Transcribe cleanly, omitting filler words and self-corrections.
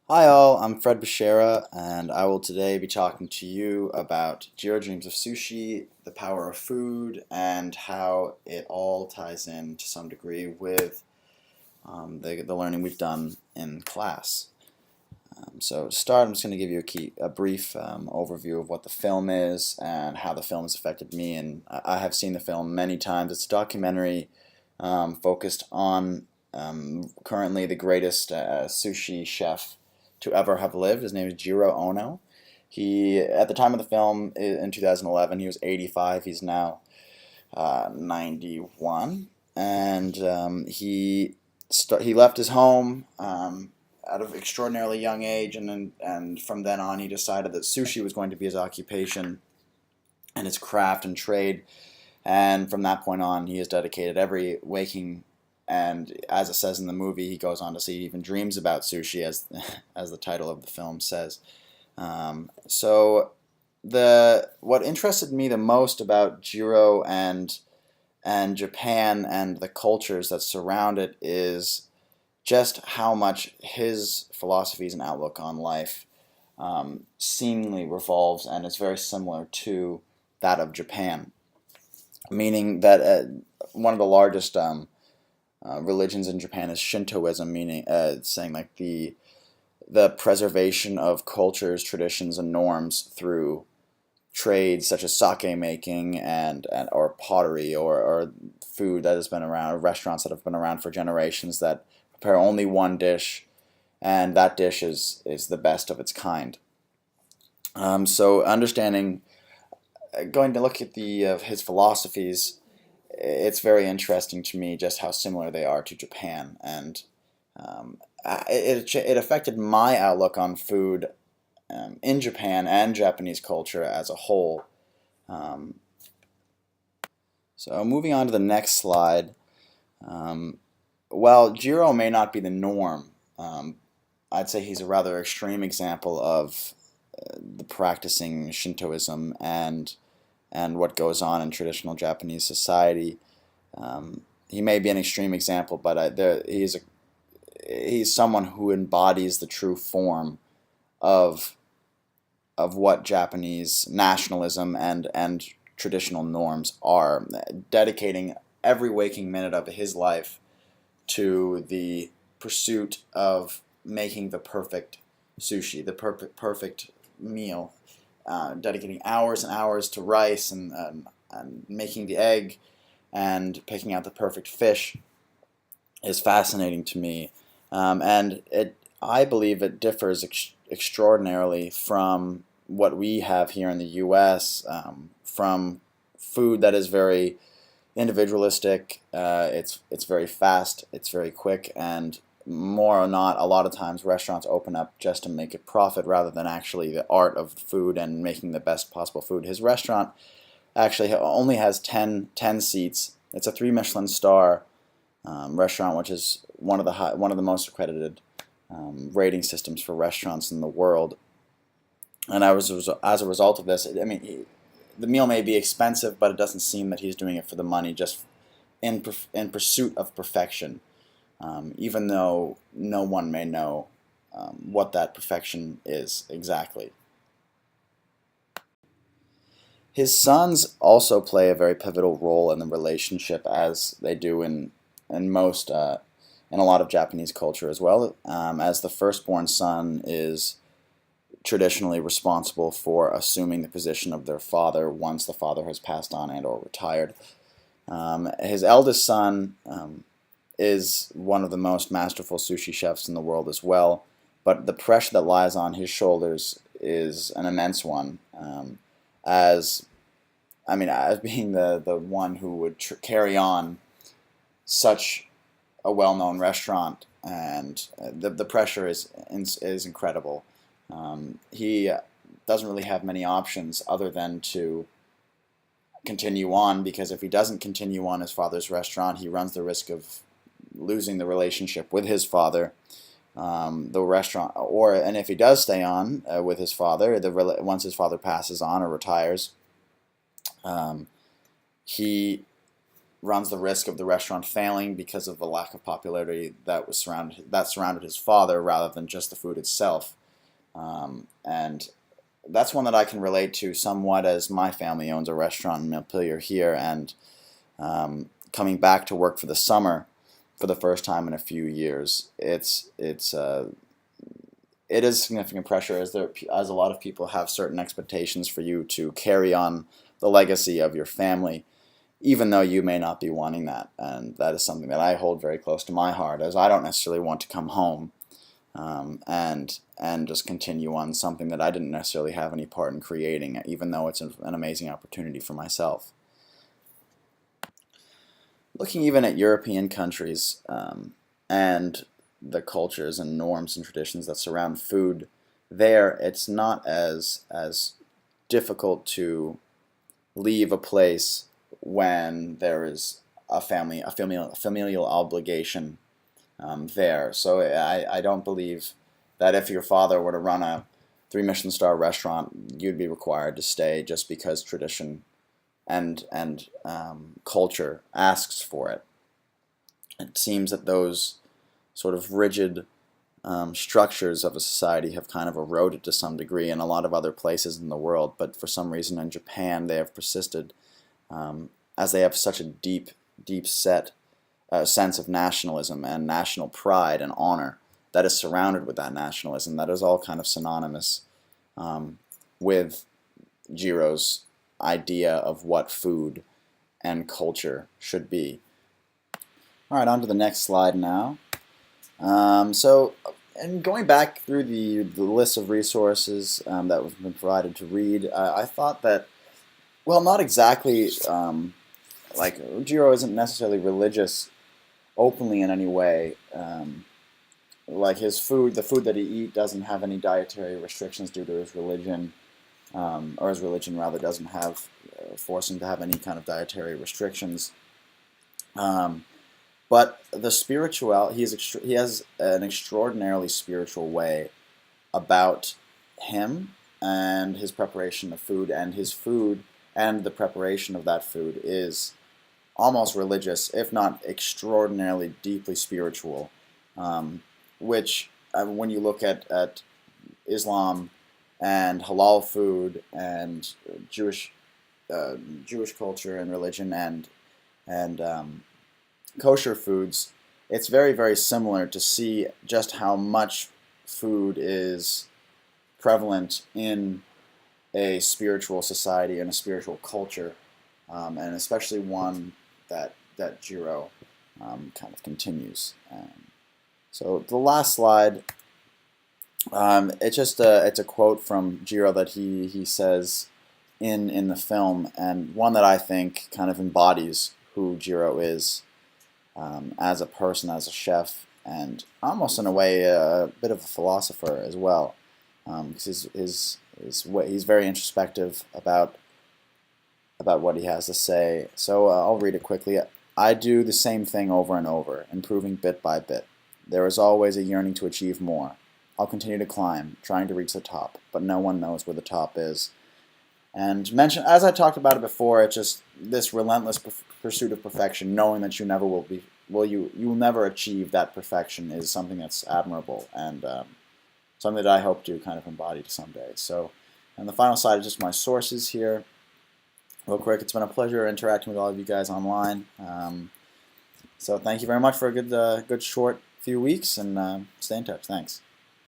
Hi all, I'm Fred Bashara, and I will today be talking to you about Jiro Dreams of Sushi, the power of food, and how it all ties in to some degree with the learning we've done in class. So to start, I'm just going to give you a brief overview of what the film is and how the film has affected me. And I have seen the film many times. It's a documentary focused on currently the greatest sushi chef to ever have lived. His name is Jiro Ono. He, at the time of the film in 2011, he was 85. He's now 91, and he left his home at an extraordinarily young age, and from then on, he decided that sushi was going to be his occupation and his craft and trade. And from that point on, he has dedicated every waking, and as it says in the movie, he goes on to say he even dreams about sushi, as the title of the film says. So the what interested me the most about Jiro and Japan and the cultures that surround it is just how much his philosophies and outlook on life seemingly revolves and is very similar to that of Japan, meaning that one of the largest religions in Japan is Shintoism, meaning saying like the preservation of cultures, traditions, and norms through trades such as sake making and or pottery or food that has been around, or restaurants that have been around for generations that prepare only one dish, and that dish is the best of its kind. So understanding, going to look at the his philosophies, it's very interesting to me just how similar they are to Japan, and it affected my outlook on food in Japan and Japanese culture as a whole. Um, so moving on to the next slide. Um, while Jiro may not be the norm, um, I'd say he's a rather extreme example of the practicing Shintoism and what goes on in traditional Japanese society. He may be an extreme example, but he's someone who embodies the true form of what Japanese nationalism and traditional norms are, dedicating every waking minute of his life to the pursuit of making the perfect sushi, the perfect meal, dedicating hours and hours to rice and making the egg and picking out the perfect fish is fascinating to me, and I believe it differs extraordinarily from what we have here in the U.S. From food that is very individualistic. It's very fast. It's very quick, and more or not, a lot of times restaurants open up just to make a profit rather than actually the art of food and making the best possible food. His restaurant actually only has 10 seats. It's a three Michelin star restaurant, which is one of the most accredited rating systems for restaurants in the world. And as a result of this, I mean, the meal may be expensive, but it doesn't seem that he's doing it for the money, just in pursuit of perfection. Even though no one may know what that perfection is exactly. His sons also play a very pivotal role in the relationship, as they do in most in a lot of Japanese culture as well. As the firstborn son is traditionally responsible for assuming the position of their father once the father has passed on and or retired. His eldest son is one of the most masterful sushi chefs in the world as well, but the pressure that lies on his shoulders is an immense one. As as being the one who would carry on such a well-known restaurant, and the pressure is incredible. He doesn't really have many options other than to continue on, because if he doesn't continue on his father's restaurant, he runs the risk of losing the relationship with his father, the restaurant, and if he does stay on with his father, once his father passes on or retires, um, he runs the risk of the restaurant failing because of the lack of popularity that surrounded his father, rather than just the food itself. And that's one that I can relate to somewhat, as my family owns a restaurant in Montpelier here, and coming back to work for the summer for the first time in a few years, it is significant pressure, as a lot of people have certain expectations for you to carry on the legacy of your family, even though you may not be wanting that. And that is something that I hold very close to my heart, as I don't necessarily want to come home and just continue on something that I didn't necessarily have any part in creating, even though it's an amazing opportunity for myself. Looking even at European countries, and the cultures and norms and traditions that surround food, there it's not as difficult to leave a place when there is a familial obligation there. So I don't believe that if your father were to run a 3 Michelin star restaurant, you'd be required to stay just because tradition and culture asks for it. It seems that those sort of rigid structures of a society have kind of eroded to some degree in a lot of other places in the world, but for some reason in Japan they have persisted, as they have such a deep set sense of nationalism and national pride and honor that is surrounded with that nationalism, that is all kind of synonymous with Jiro's idea of what food and culture should be. Alright, on to the next slide now. And going back through the list of resources that have been provided to read, I thought that, well, not exactly, like, Jiro isn't necessarily religious openly in any way. Like his food, the food that he eats doesn't have any dietary restrictions due to his religion, or his religion rather doesn't have force him to have any kind of dietary restrictions. But the he has an extraordinarily spiritual way about him and his preparation of food, and his food and the preparation of that food is almost religious, if not extraordinarily deeply spiritual, which when you look at Islam and halal food and Jewish culture and religion and kosher foods, it's very, very similar to see just how much food is prevalent in a spiritual society and a spiritual culture, and especially one that Jiro kind of continues. So the last slide, it's a quote from Jiro that he says in the film, and one that I think kind of embodies who Jiro is as a person, as a chef, and almost in a way a bit of a philosopher as well, because he's very introspective about what he has to say. So I'll read it quickly. I do the same thing over and over, improving bit by bit. There is always a yearning to achieve more. I'll continue to climb, trying to reach the top, but no one knows where the top is. And as I talked about it before, it's just this relentless pursuit of perfection, knowing that you never you will never achieve that perfection, is something that's admirable, and something that I hope to kind of embody someday. So, and the final slide is just my sources here. Real quick, it's been a pleasure interacting with all of you guys online. So thank you very much for a good short few weeks, and stay in touch. Thanks.